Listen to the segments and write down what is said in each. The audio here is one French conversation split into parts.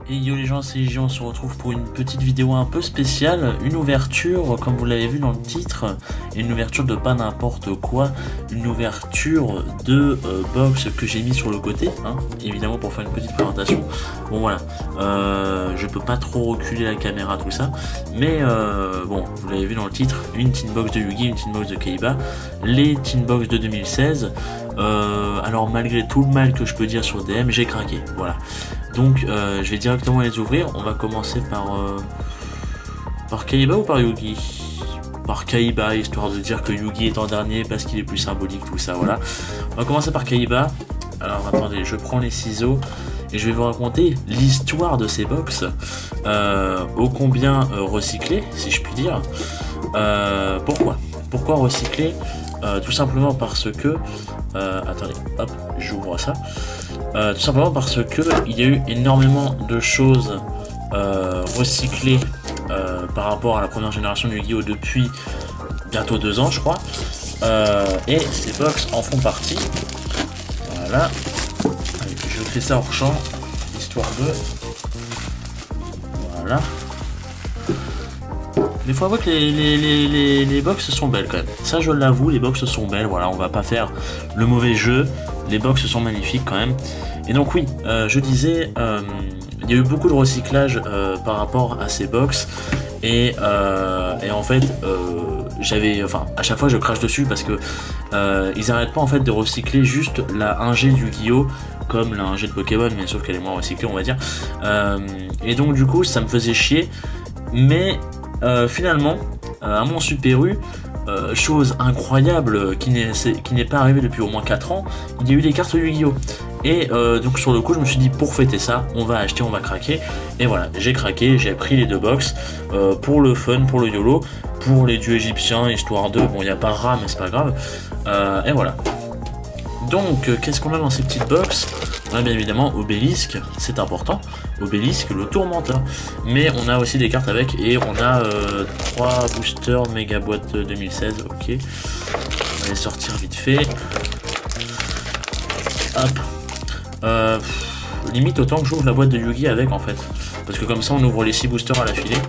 Et yo les gens, c'est J, on se retrouve pour une petite vidéo un peu spéciale, une ouverture, comme vous l'avez vu dans le titre, une ouverture de pas n'importe quoi, une ouverture de box que j'ai mis sur le côté, hein, évidemment pour faire une petite présentation. Bon voilà, je peux pas trop reculer la caméra, tout ça, mais bon, vous l'avez vu dans le titre, une tin box de Yugi, une tin box de Kaiba, les tin box de 2016, alors malgré tout le mal que je peux dire sur DM, j'ai craqué, voilà. Donc je vais directement les ouvrir. On va commencer par Kaiba ou par Yugi? Par Kaiba, histoire de dire que Yugi est en dernier parce qu'il est plus symbolique, tout ça, voilà. On va commencer par Kaiba. Alors attendez, je prends les ciseaux et je vais vous raconter l'histoire de ces box, ô combien recyclés, si je puis dire. Pourquoi recycler? Tout simplement parce que attendez, hop, j'ouvre ça. Tout simplement parce que il y a eu énormément de choses recyclées par rapport à la première génération de Yu-Gi-Oh! Depuis bientôt 2 ans, je crois. Et ces box en font partie. Voilà. Allez, je fais ça hors champ, histoire de. Voilà. Mais faut avouer que les box sont belles quand même. Ça je l'avoue, les box sont belles, voilà, on va pas faire le mauvais jeu. Les box sont magnifiques quand même. Et donc oui, je disais, il y a eu beaucoup de recyclage par rapport à ces box. Et en fait, à chaque fois je crache dessus parce que ils arrêtent pas en fait de recycler juste la 1G du Yu-Gi-Oh! Comme la 1G de Pokémon, mais sauf qu'elle est moins recyclée on va dire. Et donc du coup ça me faisait chier. Mais finalement, à mon Super U, chose incroyable qui n'est pas arrivée depuis au moins 4 ans, il y a eu des cartes Yu-Gi-Oh! Et donc sur le coup je me suis dit pour fêter ça, on va acheter, on va craquer. Et voilà, j'ai craqué, j'ai pris les 2 box pour le fun, pour le YOLO, pour les dieux égyptiens, histoire de, bon il n'y a pas Ra mais c'est pas grave. Et voilà. Donc qu'est-ce qu'on a dans ces petites box? On a bien évidemment Obélisque, c'est important, Obélisque, le tourmenteur. Mais on a aussi des cartes avec et on a 3 boosters méga boîte 2016, ok. On va les sortir vite fait. Hop. Limite autant que j'ouvre la boîte de Yugi avec en fait. Parce que comme ça on ouvre les 6 boosters à la filée.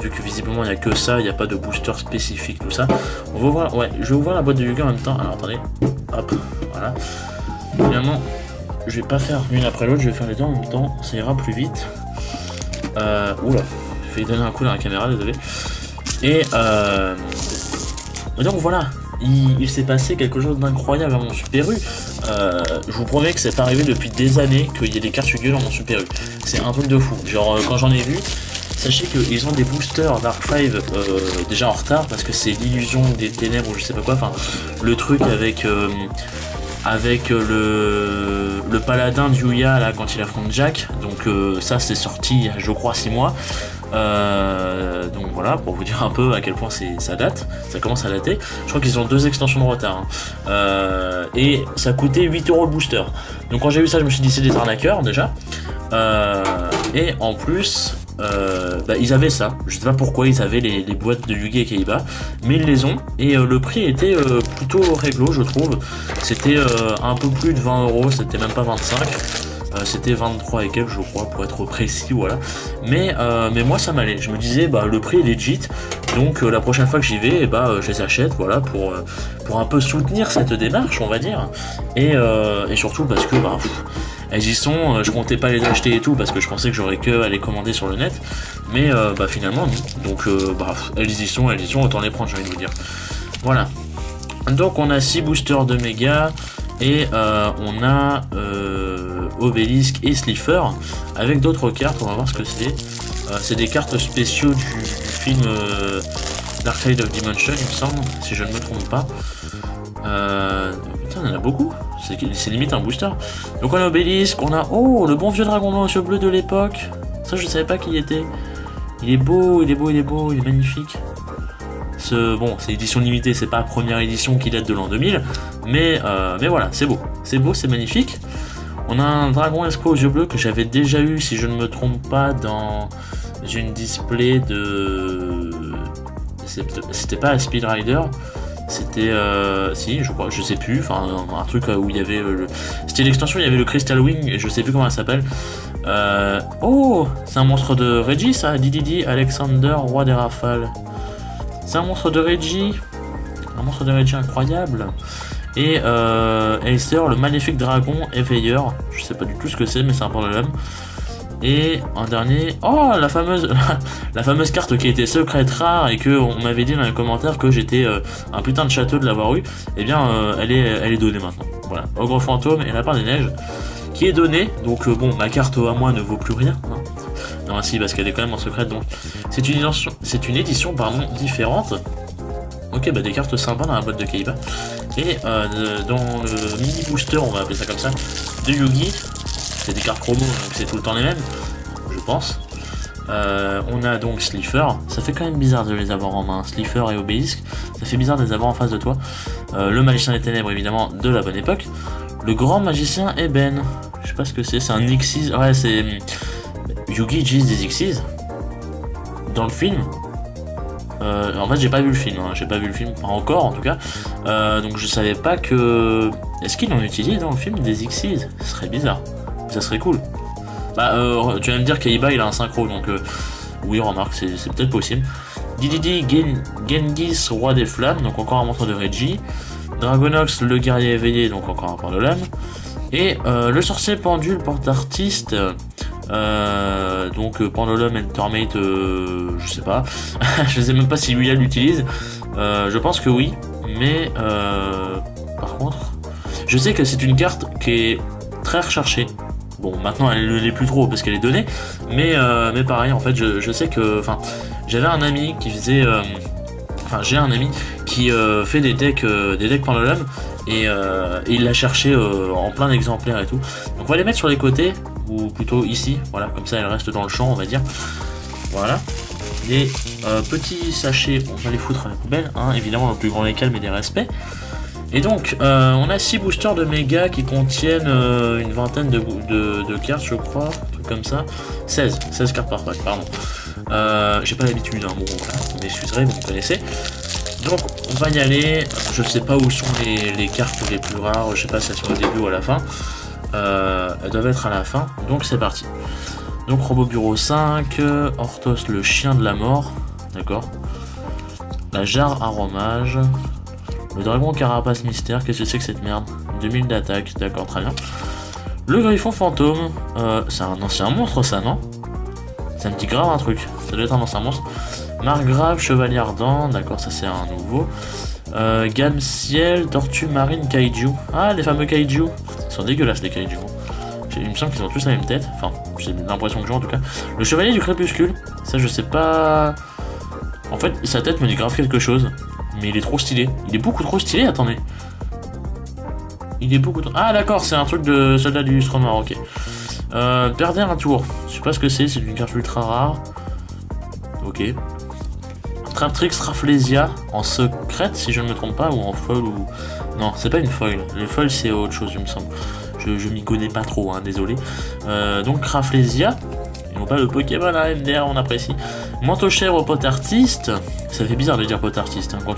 Vu que visiblement il n'y a que ça, il n'y a pas de booster spécifique, tout ça. On va voir, ouais, je vais ouvrir la boîte de Yugi en même temps. Alors attendez, hop, voilà. Finalement, je vais pas faire l'une après l'autre, je vais faire les deux en même temps, ça ira plus vite. Oula, je vais donner un coup dans la caméra, désolé. Et donc voilà, il s'est passé quelque chose d'incroyable à mon Super U. Je vous promets que c'est arrivé depuis des années qu'il y a des cartes Yu-Gi-Oh! Dans mon Super U. C'est un truc de fou. Genre quand j'en ai vu, sachez qu'ils ont des boosters Dark 5 déjà en retard parce que c'est l'illusion des ténèbres ou je sais pas quoi. Enfin, le truc avec le paladin d'Yuya là quand il affronte Jack. Donc ça c'est sorti il y a je crois 6 mois. Donc voilà, pour vous dire un peu à quel point ça date, ça commence à dater. Je crois qu'ils ont 2 extensions de retard. Et ça coûtait 8€ le booster. Donc quand j'ai vu ça, je me suis dit c'est des arnaqueurs déjà. Et en plus, ils avaient ça. Je sais pas pourquoi ils avaient les boîtes de Yugi et Kaiba, mais ils les ont. Et le prix était plutôt réglo, je trouve. C'était un peu plus de 20€, c'était même pas 25. C'était 23 et quelques je crois pour être précis, voilà. Mais moi ça m'allait, je me disais le prix est legit, donc la prochaine fois que j'y vais je les achète, voilà, pour un peu soutenir cette démarche on va dire. Et surtout parce que elles y sont, je comptais pas les acheter et tout parce que je pensais que j'aurais que à les commander sur le net, mais finalement non. Donc elles y sont, autant les prendre, j'ai envie de vous dire. Voilà. Donc on a 6 boosters de méga et on a Obélisque et Slifer avec d'autres cartes, on va voir ce que c'est. C'est des cartes spéciaux du film Dark Side of Dimension il me semble, si je ne me trompe pas. Putain, il y en a beaucoup, c'est limite un booster. Donc on a Obélisque, on a le bon vieux dragon blanc aux yeux bleus de l'époque. Ça je savais pas qui il était. Il est beau, il est magnifique. C'est édition limitée, c'est pas la première édition qui date de l'an 2000, mais voilà, c'est beau, c'est magnifique. On a un dragon escroc aux yeux bleus que j'avais déjà eu, si je ne me trompe pas, dans une display de... C'était pas Speed Rider, c'était... si, je crois, je sais plus, enfin un truc où il y avait... C'était l'extension, il y avait le Crystal Wing, et je sais plus comment elle s'appelle. Oh, c'est un monstre de Reggie, ça. Didi Alexander, roi des rafales. C'est un monstre de Reggie. Un monstre de Reggie incroyable. Et Acer, le maléfique dragon éveilleur. Je sais pas du tout ce que c'est, mais c'est un pendulum. Et un dernier. Oh, la fameuse carte qui était secrète rare et que on m'avait dit dans les commentaires que j'étais un putain de château de l'avoir eu. Eh bien, elle est donnée maintenant. Voilà, Ogre fantôme et lapin des neiges qui est donnée. Donc bon, ma carte à moi ne vaut plus rien. Hein. Non, si, parce qu'elle est quand même en secret. Donc c'est une édition pardon différente. Ok, bah des cartes sympas dans la boîte de Kaiba. Et dans le mini booster, on va appeler ça comme ça, de Yugi. C'est des cartes promo, donc c'est tout le temps les mêmes, je pense. On a donc Slifer. Ça fait quand même bizarre de les avoir en main. Slifer et Obélisque. Ça fait bizarre de les avoir en face de toi. Le magicien des ténèbres, évidemment, de la bonne époque. Le grand magicien Eben. Je sais pas ce que c'est. C'est un Xyz. Ouais, c'est Yugi utilise des Xyz dans le film. En fait, j'ai pas vu le film. Hein. J'ai pas vu le film, pas encore en tout cas. Donc je savais pas que. Est-ce qu'il en utilise dans le film des Xyz? Ce serait bizarre. Ça serait cool. Bah, tu vas me dire Kaiba il a un synchro, donc oui, remarque, c'est peut-être possible. Didi Genghis, roi des flammes, donc encore un monstre de Reggie. Dragonox, le guerrier éveillé, donc encore un pendulum. Et le sorcier pendule porte-artiste. Donc pendulum Entermate, je sais pas. Je sais même pas si Yuya l'utilise. Je pense que oui, mais par contre, je sais que c'est une carte qui est très recherchée. Bon, maintenant elle ne l'est plus trop parce qu'elle est donnée, mais pareil, en fait, je sais que, enfin, j'avais un ami qui faisait, j'ai un ami qui fait des decks pendulum et il l'a cherché en plein d'exemplaires et tout. Donc on va les mettre sur les côtés ou plutôt ici, voilà, comme ça elle reste dans le champ, on va dire. Voilà. Les petits sachets, on va les foutre à la poubelle, hein, évidemment dans le plus grand lesquels, mais des respects. Et donc, on a 6 boosters de méga qui contiennent une vingtaine de cartes, je crois, un truc comme ça. 16 cartes par pack, pardon. J'ai pas l'habitude, hein, bon, voilà, vous m'excuserez, vous me connaissez. Donc, on va y aller. Je sais pas où sont les cartes les plus rares, je sais pas si elles sont au début ou à la fin. Elles doivent être à la fin, donc c'est parti. Donc, Robot Bureau 5, Orthos, le chien de la mort, d'accord. La jarre aromage. Le dragon carapace mystère, qu'est-ce que c'est que cette merde? 2000 d'attaque, d'accord, très bien. Le griffon fantôme, c'est un ancien monstre ça, non? Ça me dit grave un truc, ça doit être un ancien monstre. Margrave, chevalier ardent, d'accord, ça c'est un nouveau. Gamme ciel, tortue marine, kaiju. Ah, les fameux kaiju. Ils sont dégueulasses les kaiju. Il me semble qu'ils ont tous la même tête, enfin, j'ai l'impression que j'ai en tout cas. Le chevalier du crépuscule, ça je sais pas... En fait, sa tête me dit grave quelque chose. Mais il est trop stylé. Il est beaucoup trop stylé, attendez. Il est beaucoup trop... Ah d'accord, c'est un truc de soldat du Stromar, ok. Perdez un tour. Je sais pas ce que c'est une carte ultra rare. Ok. Traptrix Rafflesia en secrète, si je ne me trompe pas, ou en foil, ou... Non, c'est pas une foil. Le foil, c'est autre chose, il me semble. Je m'y connais pas trop, hein, désolé. Donc Rafflesia. Et non pas le Pokémon à MDR, on apprécie. Manteau cher au pot artiste. Ça fait bizarre de dire pot artiste. Hein, quand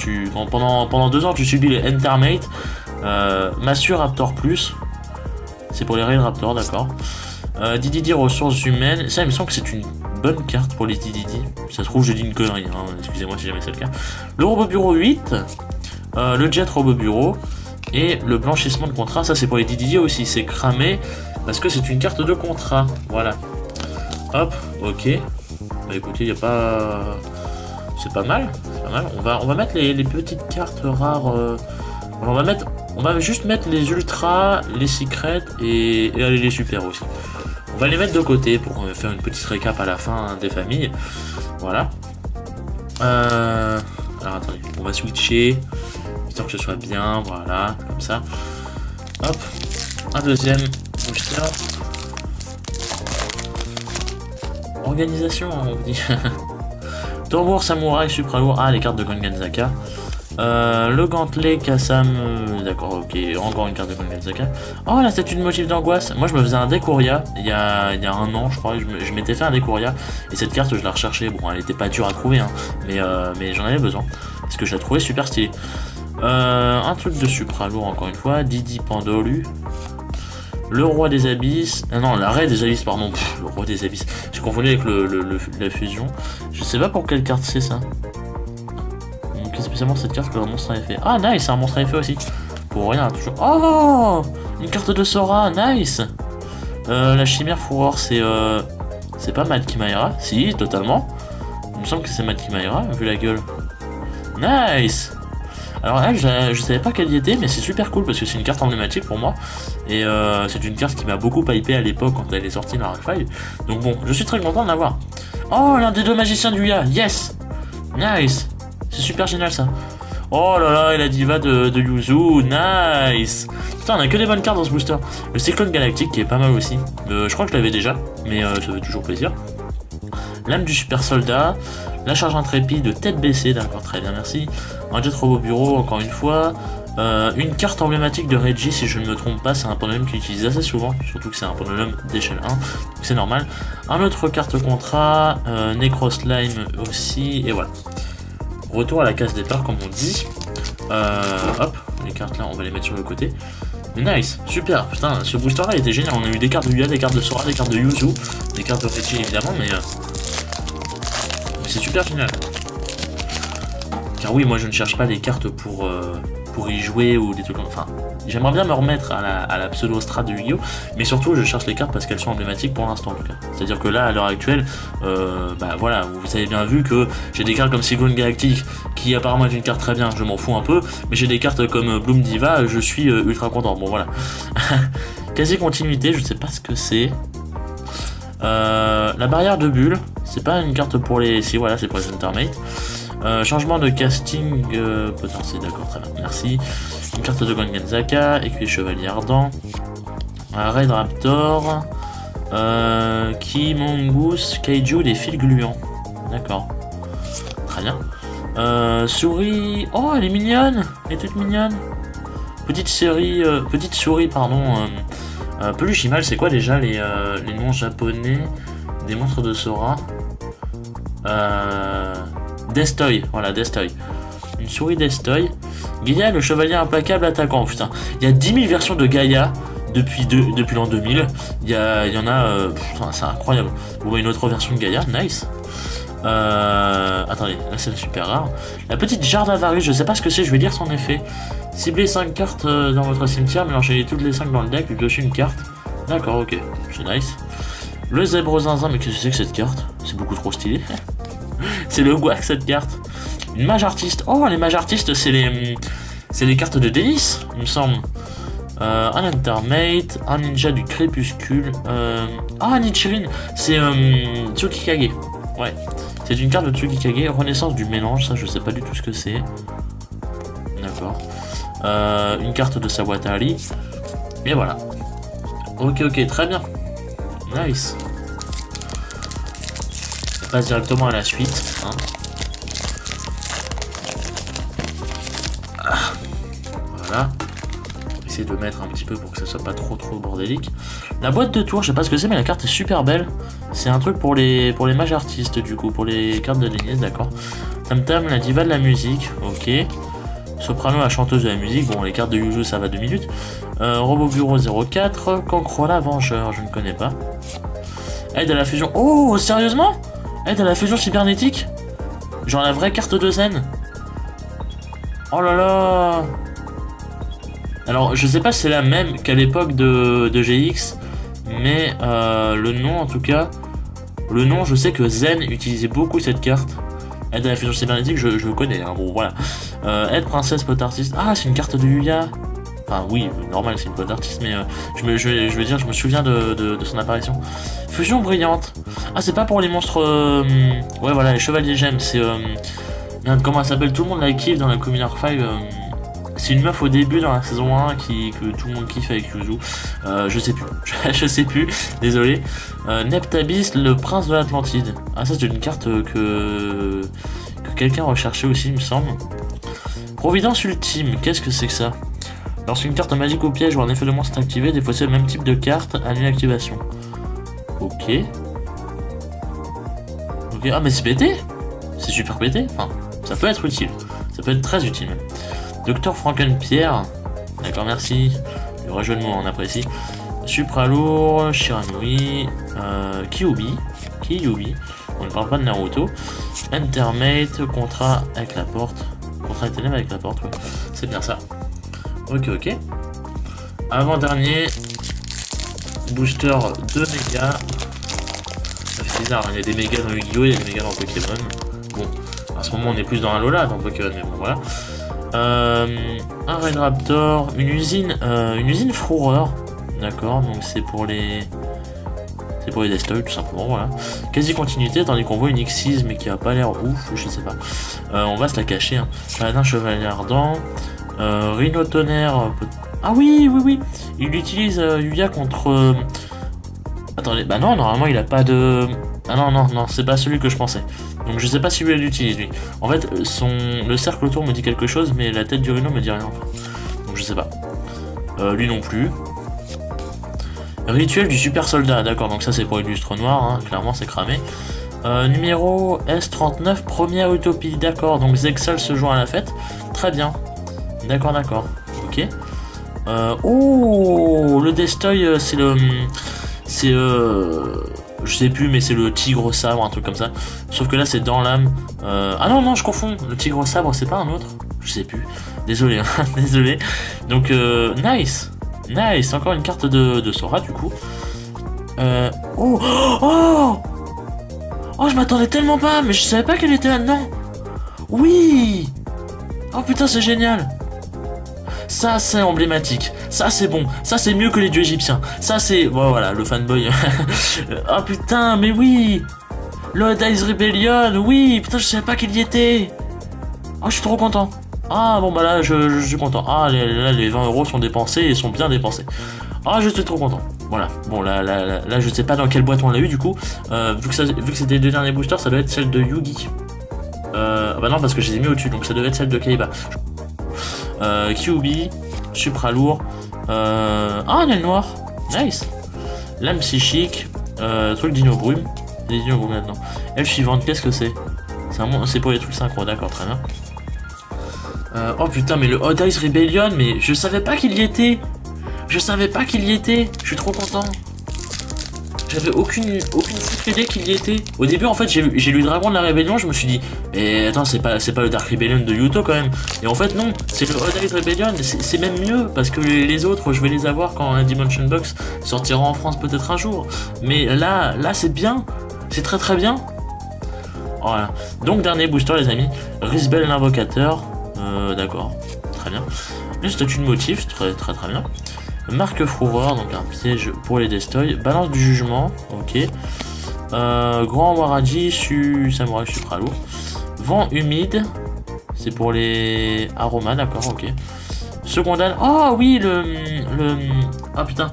pendant 2 ans tu subis les Entermate. Massue Raptor Plus. C'est pour les Rail Raptor, d'accord. Didi ressources humaines. Ça, il me semble que c'est une bonne carte pour les Didi. Ça se trouve, je dis une connerie. Hein, excusez-moi si jamais c'est le cas. Le Robot Bureau 8. Le Jet Robot Bureau. Et le blanchissement de contrat. Ça, c'est pour les Didi aussi. C'est cramé parce que c'est une carte de contrat. Voilà. Hop, ok. Bah écoutez, y a pas... C'est pas mal, c'est pas mal. On va mettre les petites cartes rares. On va juste mettre les ultras, les secrets et les super aussi. On va les mettre de côté pour faire une petite récap à la fin, hein, des familles. Voilà. Alors attendez, on va switcher, histoire que ce soit bien, voilà, comme ça. Hop, un deuxième booster. Organisation, on vous dit. Tambour, samouraï, supra lourd. Ah, les cartes de Gangenzaka. Le gantelet, Kassam. D'accord, ok. Encore une carte de Gangenzaka. Oh, la statue de motif d'angoisse. Moi, je me faisais un Decoria il y a 1 an, je crois. Je m'étais fait un Decoria. Et cette carte, je la recherchais. Bon, elle était pas dure à trouver, hein, mais j'en avais besoin. Parce que je la trouvais super stylée. Un truc de supra lourd, encore une fois. Didi Pandolu. Le roi des abysses. Ah non, l'arrêt des abysses, pardon. Le roi des abysses. J'ai confondu avec la fusion. Je sais pas pour quelle carte c'est ça. Donc spécialement cette carte que le monstre à effet. Ah nice, c'est un monstre à effet aussi. Pour rien, toujours. Oh, une carte de Sora, nice. La chimère fourreur, c'est pas Mad Kimaira. Si, totalement. Il me semble que c'est Mad Kimaira, vu la gueule. Nice. Alors là, je savais pas qu'elle y était, mais c'est super cool parce que c'est une carte emblématique pour moi. Et c'est une carte qui m'a beaucoup hypé à l'époque quand elle est sortie dans Arc 5. Donc bon, je suis très content de l'avoir. Oh, l'un des deux magiciens du Ya, yes. Nice. C'est super génial ça. Oh là là, et la diva de Yuzu, nice. Putain, on a que des bonnes cartes dans ce booster. Le cyclone galactique qui est pas mal aussi. Je crois que je l'avais déjà, mais ça fait toujours plaisir. L'âme du super soldat. La charge intrépide, tête baissée, d'accord, très bien, merci. Un jet robot bureau, encore une fois. Une carte emblématique de Reggie, si je ne me trompe pas, c'est un pendulum qu'il utilise assez souvent, surtout que c'est un pendulum d'échelle 1, donc c'est normal. Un autre carte contrat, Necroslime aussi, et voilà. Retour à la case départ, comme on dit. Hop, les cartes là, on va les mettre sur le côté. Mais nice, super, putain, ce booster là était génial. On a eu des cartes de Yuya, des cartes de Sora, des cartes de Yuzu, des cartes de Reggie évidemment, mais c'est super génial. Car oui, moi je ne cherche pas des cartes pour y jouer ou des trucs comme... Enfin, j'aimerais bien me remettre à la pseudo-strat de Yu-Gi-Oh! Mais surtout, je cherche les cartes parce qu'elles sont emblématiques pour l'instant en tout cas. C'est-à-dire que là, à l'heure actuelle, bah voilà, vous avez bien vu que j'ai des cartes comme Cyclone Galactique qui apparemment est une carte très bien, je m'en fous un peu. Mais j'ai des cartes comme Bloom Diva, je suis ultra content. Bon voilà. Quasi continuité, je sais pas ce que c'est. La barrière de bulle, c'est pas une carte pour les... Si voilà, c'est pour les Intermates. Changement de casting potentiel, d'accord, très bien, merci. Une carte de Gangenzaka, Écuyer Chevalier Ardent, Raid Raptor, Kimongoose, Kaiju, des fils gluants, d'accord, très bien. Souris, oh elle est mignonne, elle est toute mignonne. Petite souris, pardon. Peluchimal, c'est quoi déjà les noms japonais des monstres de Sora? Destoy, voilà, Destoy. Une souris Destoy. Gaïa, le chevalier implacable attaquant, putain. Il y a 10 000 versions de Gaïa depuis l'an 2000. Il y en a... putain, c'est incroyable. Bon, une autre version de Gaïa, nice. Attendez, là c'est super rare. La petite jarre d'Avarice, je sais pas ce que c'est, je vais lire son effet. Ciblez 5 cartes dans votre cimetière, mélangez toutes les 5 dans le deck, puis piochez une carte. D'accord, ok, c'est nice. Le zèbre zinzin, mais qu'est-ce que c'est que cette carte? C'est beaucoup trop stylé. C'est le guac cette carte. Une mage artiste. Oh, les mages artistes, c'est les cartes de délice, il me semble. Un Intermate, un ninja du crépuscule. Ah, Nichirin, c'est Tsukikage. Ouais, c'est une carte de Tsukikage, renaissance du mélange, ça je sais pas du tout ce que c'est. D'accord. Une carte de Sawatari. Et voilà. Ok, très bien. Nice. On passe directement à la suite. Hein. Voilà. Essayer de mettre un petit peu pour que ça soit pas trop bordélique. La boîte de tour, je sais pas ce que c'est, mais la carte est super belle. C'est un truc pour les mages artistes, du coup, pour les cartes de Denis, d'accord. Tam Tam, la diva de la musique, ok. Soprano, la chanteuse de la musique, bon, les cartes de Yuzu, ça va 2 minutes. Robot Bureau 04, Cancrola Vengeur, je ne connais pas. Aide à la fusion. Oh, sérieusement? Aide à la fusion cybernétique? Genre la vraie carte de Zen. Oh là là. Alors, je sais pas si c'est la même qu'à l'époque de GX, mais le nom en tout cas, le nom, je sais que Zen utilisait beaucoup cette carte. Aide à la fusion cybernétique, je connais, hein, bon voilà. Aide princesse pot artiste, ah c'est une carte de Yuya. Enfin oui, normal c'est une pot artiste, mais je veux dire, je me souviens de son apparition. Fusion brillante, ah c'est pas pour les monstres, ouais voilà, les chevaliers gemmes, c'est, merde, comment elle s'appelle, tout le monde la kiffe dans la Commune Arc 5, c'est une meuf au début dans la saison 1 que tout le monde kiffe avec Yuzu. Je sais plus. Je sais plus. Désolé. Neptabis, le prince de l'Atlantide. Ah ça c'est une carte que quelqu'un recherchait aussi il me semble. Providence ultime. Qu'est-ce que c'est que ça? Lorsqu'une carte magique au piège ou un effet de monstre est activé, des fois c'est le même type de carte, annule l'activation. Ok. Ok. Ah mais c'est pété. C'est super pété. Enfin, ça peut être utile. Ça peut être très utile même. Docteur Frankenpierre, d'accord, merci. Le vrai jeu de mots, on apprécie. Supra lourd, Shiranui, Kyuubi, on ne parle pas de Naruto, Entermate, contrat avec la porte, contrat éternel avec la porte, ouais. C'est bien ça. Ok, ok. Avant-dernier, booster de méga. Ça fait bizarre, il y a des mégas dans Yu-Gi-Oh! Il y a des mégas dans Pokémon. Bon, à ce moment on est plus dans un Lola dans Pokémon, mais bon voilà. Un Rain Raptor, une usine fourreur. D'accord, donc c'est pour les Destoy tout simplement, voilà. Quasi continuité, tandis qu'on voit une X6 mais qui a pas l'air ouf, je sais pas. On va se la cacher, hein. Paladin Chevalier Ardent, Rhino Tonnerre. Ah oui, il utilise Yuya contre. Attendez, bah non, normalement il a pas de. Ah non, c'est pas celui que je pensais. Donc je sais pas si lui l'utilise lui. En fait, le cercle autour me dit quelque chose, mais la tête du Rhino me dit rien. Donc je sais pas. Lui non plus. Rituel du super soldat, d'accord, donc ça c'est pour Illustre Noir, hein, clairement c'est cramé. Numéro S39, première utopie, d'accord, donc Zexal se joint à la fête, très bien. D'accord, ok. Oh, le Destoy, je sais plus, mais c'est le tigre sabre, un truc comme ça. Sauf que là c'est dans l'âme. Ah non, je confonds, le tigre sabre c'est pas un autre. Je sais plus, désolé, hein. Désolé. Donc nice, encore une carte de Sora du coup. Oh, je m'attendais tellement pas, mais je savais pas qu'elle était là-dedans. Oui. Oh putain, c'est génial. Ça c'est emblématique, ça c'est bon, ça c'est mieux que les dieux égyptiens, ça c'est... Bon voilà, le fanboy. Oh putain, mais oui. Le Dice Rebellion, oui, putain je savais pas qu'il y était. Oh je suis trop content. Ah bon bah là je suis content. Ah là les 20 € sont dépensés et sont bien dépensés. Ah je suis trop content. Voilà, bon là je sais pas dans quelle boîte on l'a eu du coup. Vu que c'était les deux derniers boosters, ça doit être celle de Yugi. Bah non parce que je les ai mis au-dessus, donc ça devait être celle de Kaiba. Kyuubi, Supra lourd, un aile noir, nice. Lame psychique, truc Dino Brume, des Dino Brume maintenant. Elle suivante, qu'est-ce que c'est? C'est pour les trucs synchro, d'accord, très bien. Oh putain, mais le Hot Ice Rebellion, mais je savais pas qu'il y était. Je suis trop content. J'avais aucune idée qu'il y était. Au début, en fait, j'ai lu Dragon de la Rébellion, je me suis dit, mais attends, c'est pas le Dark Rebellion de Yuto quand même. Et en fait, non, c'est le Hot Ice Rebellion. C'est même mieux parce que les autres, je vais les avoir quand la Dimension Box sortira en France peut-être un jour. Mais là, c'est bien. C'est très bien. Voilà. Donc, dernier booster, les amis. Risbel l'invocateur. D'accord, très bien. Une statue de motif, très bien. Marque fourreur, donc un piège pour les Destoy. Balance du jugement, ok. Grand Waraji, Samurai Supra lourd. Vent humide, c'est pour les aromas, d'accord, ok. Secondal, oh oui, ah putain,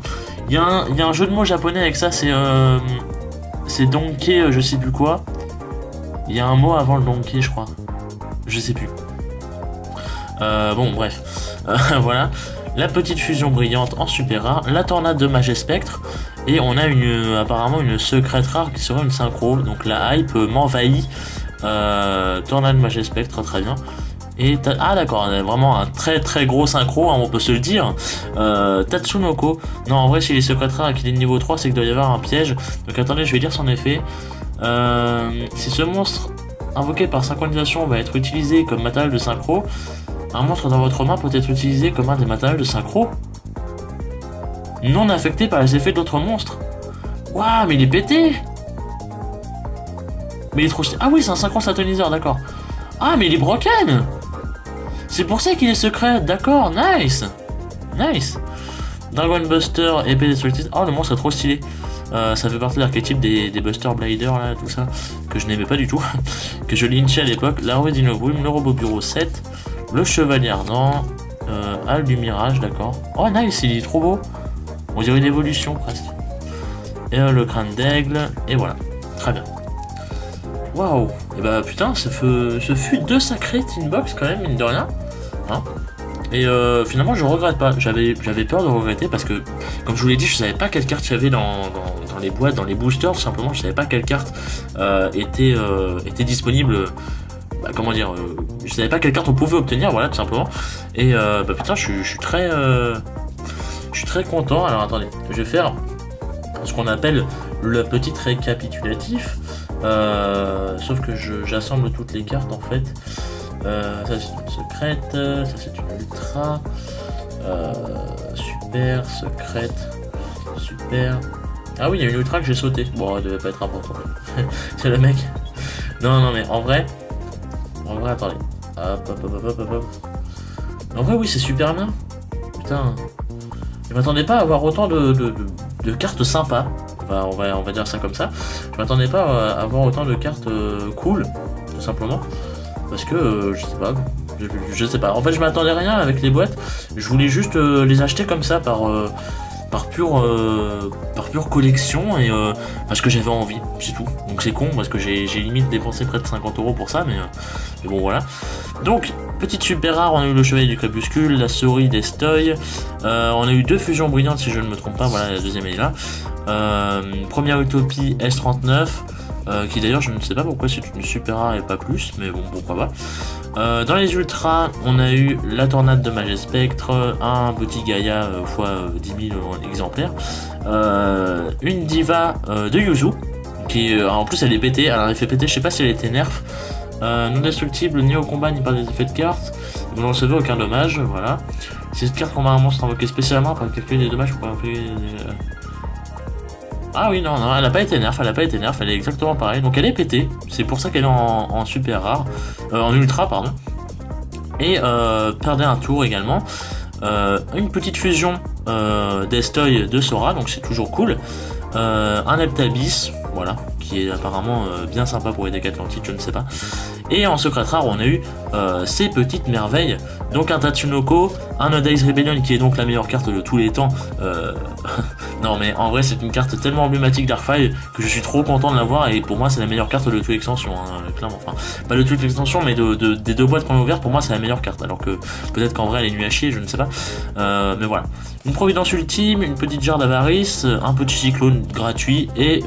il y a un jeu de mots japonais avec ça, c'est Donkey, je sais plus quoi. Il y a un mot avant le Donkey, je crois. Je sais plus. Bon, bref. Voilà. La petite fusion brillante en super rare. La tornade de Magespectre. Et on a apparemment une secrète rare qui serait une synchro. Donc la hype m'envahit. Tornade de Magespectre, très bien. Et ah d'accord, on a vraiment un très gros synchro, hein, on peut se le dire. Tatsunoko. Non, en vrai, si les secrètes rares et qu'il est de niveau 3, c'est qu'il doit y avoir un piège. Donc attendez, je vais lire son effet. Si ce monstre invoqué par synchronisation va être utilisé comme matériel de synchro, un monstre dans votre main peut être utilisé comme un des matériels de synchro non affecté par les effets d'autres monstres. Waouh, mais il est pété. Mais il est trop... Ah oui, c'est un synchro satoniseur, d'accord. Ah, mais il est broken. C'est pour ça qu'il est secret, d'accord, nice. Dragon Buster, épée destructrice. Oh, le monstre est trop stylé. Ça fait partie de l'archétype des Buster Blader, là, tout ça, que je n'aimais pas du tout, que je lynchais à l'époque. La Rue Dino Brume, le robot bureau 7, le chevalier ardent, Al du mirage, d'accord. Oh, nice, il est trop beau. On dirait une évolution, presque. Et le crâne d'aigle, et voilà. Très bien. Waouh. Et bah, putain, ce fut deux sacrés Tinbox, quand même, mine de rien. Hein. Et finalement je regrette pas, j'avais peur de regretter parce que comme je vous l'ai dit, je savais pas quelle carte il y avait dans les boîtes, dans les boosters, tout simplement je savais pas quelle carte était disponible, comment dire, je savais pas quelle carte on pouvait obtenir, voilà tout simplement. Et bah putain je suis Je suis très content. Alors attendez, je vais faire ce qu'on appelle le petit récapitulatif. Sauf que j'assemble toutes les cartes en fait. Ça c'est une secrète, ça c'est une ultra. Super, secrète, super. Ah oui, il y a une ultra que j'ai sauté. Bon, elle devait pas être importante. C'est le mec. Non, mais en vrai, attendez. Hop. En vrai, oui, c'est super bien. Putain. Je m'attendais pas à avoir autant de cartes sympas. Enfin, on va dire ça comme ça. Je m'attendais pas à avoir autant de cartes cool, tout simplement. Parce que, je sais pas. Je sais pas. En fait, je m'attendais rien avec les boîtes. Je voulais juste les acheter comme ça par pure collection et parce que j'avais envie, c'est tout. Donc c'est con parce que j'ai limite dépensé près de 50 € pour ça, mais bon voilà. Donc petite super rare, on a eu le chevalier du crépuscule, la souris d'Estoy, on a eu 2 fusions brillantes si je ne me trompe pas, voilà, la deuxième est là. Première utopie S39. Qui d'ailleurs je ne sais pas pourquoi c'est une super rare et pas plus, mais bon pourquoi pas. Dans les ultras, on a eu la tornade de Magespectre, un petit Gaïa x 10 000 exemplaires, une diva de Yuzu, qui en plus elle est pétée, alors elle fait péter, je sais pas si elle était nerf, non destructible ni au combat ni par des effets de cartes, vous n'en recevez aucun dommage, voilà. Cette carte combat un monstre invoqué spécialement pour calculer des dommages pour appeler. Ah oui, non, elle a pas été nerf, elle est exactement pareille. Donc elle est pétée, c'est pour ça qu'elle est en super rare, en ultra, pardon. Et perdez un tour également. Une petite fusion d'Estoy de Sora, donc c'est toujours cool. Un Aptabis, voilà, qui est apparemment bien sympa pour les decks Atlantiques, je ne sais pas. Et en secret rare, on a eu ces petites merveilles. Donc un Tatsunoko, un Odai's Rebellion qui est donc la meilleure carte de tous les temps. Non mais en vrai c'est une carte tellement emblématique d'Arcfire que je suis trop content de l'avoir et pour moi c'est la meilleure carte de toute l'extension, hein, clairement. Enfin, pas de toute l'extension mais des 2 boîtes qu'on a ouvertes, pour moi c'est la meilleure carte. Alors que peut-être qu'en vrai elle est nulle à chier, je ne sais pas. Mais voilà. Une Providence Ultime, une petite Jarre d'Avarice, un petit Cyclone gratuit et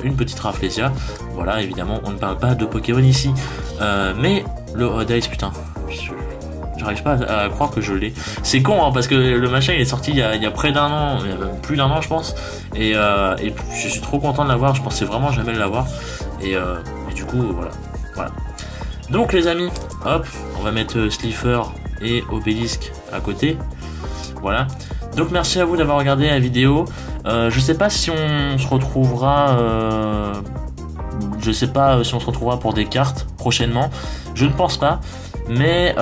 une petite Rafflesia. Voilà, évidemment on ne parle pas de Pokémon ici. Mais le Odai's, putain, j'arrive pas à croire que je l'ai. C'est con hein, parce que le machin il est sorti il y a près d'un an, il y a même plus d'un an je pense. Et je suis trop content de l'avoir, je pensais vraiment jamais l'avoir. Et du coup voilà. Donc les amis, hop, on va mettre Slifer et Obélisque à côté. Voilà. Donc merci à vous d'avoir regardé la vidéo. Je sais pas si on se retrouvera. Je sais pas si on se retrouvera pour des cartes prochainement. Je ne pense pas. Mais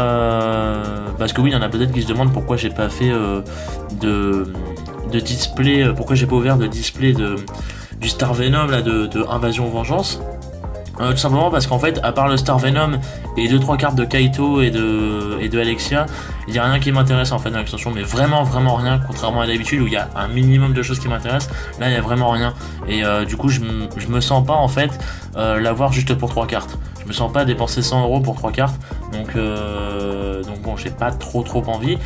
parce que oui, il y en a peut-être qui se demandent pourquoi j'ai pas fait de display, pourquoi j'ai pas ouvert de display du Star Venom là de Invasion Vengeance. Tout simplement parce qu'en fait, à part le Star Venom et 2-3 cartes de Kaito et de Alexia, il n'y a rien qui m'intéresse en fait dans l'extension, mais vraiment rien, contrairement à d'habitude où il y a un minimum de choses qui m'intéressent. Là, il n'y a vraiment rien. Et du coup, je me sens pas en fait l'avoir juste pour 3 cartes. Je me sens pas dépenser 100 € pour 3 cartes. Donc bon, j'ai pas trop envie.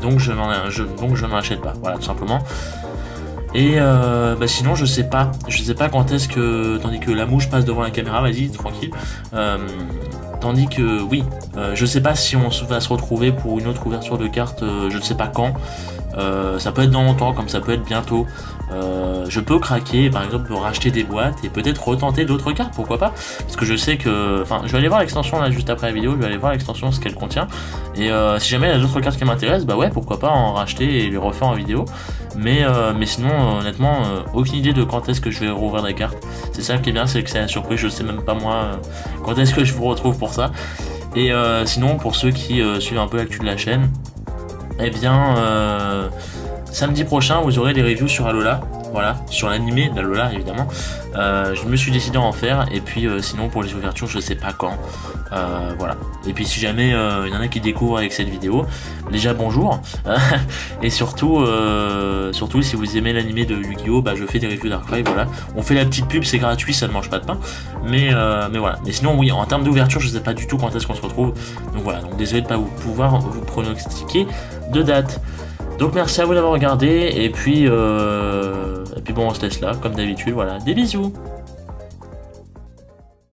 Donc je n'en achète pas. Voilà, tout simplement. Et sinon je sais pas quand est-ce que, tandis que la mouche passe devant la caméra, vas-y tranquille, tandis que oui, je sais pas si on va se retrouver pour une autre ouverture de cartes, je ne sais pas quand, ça peut être dans longtemps comme ça peut être bientôt. Je peux craquer par exemple pour racheter des boîtes et peut-être retenter d'autres cartes, pourquoi pas, parce que je sais que, enfin je vais aller voir l'extension là juste après la vidéo, je vais aller voir l'extension ce qu'elle contient et si jamais il y a d'autres cartes qui m'intéressent, bah ouais pourquoi pas en racheter et les refaire en vidéo, mais sinon honnêtement aucune idée de quand est-ce que je vais rouvrir des cartes. C'est ça qui est bien, c'est que c'est la surprise, je sais même pas moi quand est-ce que je vous retrouve pour ça. Et sinon pour ceux qui suivent un peu l'actu de la chaîne, eh bien samedi prochain vous aurez des reviews sur Alola, voilà, sur l'animé d'Alola évidemment. Je me suis décidé à en faire et puis sinon pour les ouvertures je sais pas quand, voilà. Et puis si jamais il y en a qui découvrent avec cette vidéo, déjà bonjour. Et surtout si vous aimez l'animé de Yu-Gi-Oh, bah je fais des reviews d'Arcfire, voilà. On fait la petite pub, c'est gratuit, ça ne mange pas de pain, mais voilà. Mais sinon oui, en termes d'ouverture je sais pas du tout quand est-ce qu'on se retrouve, donc voilà, donc désolé de pas pouvoir vous pronostiquer de date. Donc merci à vous d'avoir regardé et puis bon on se laisse là comme d'habitude, voilà, des bisous.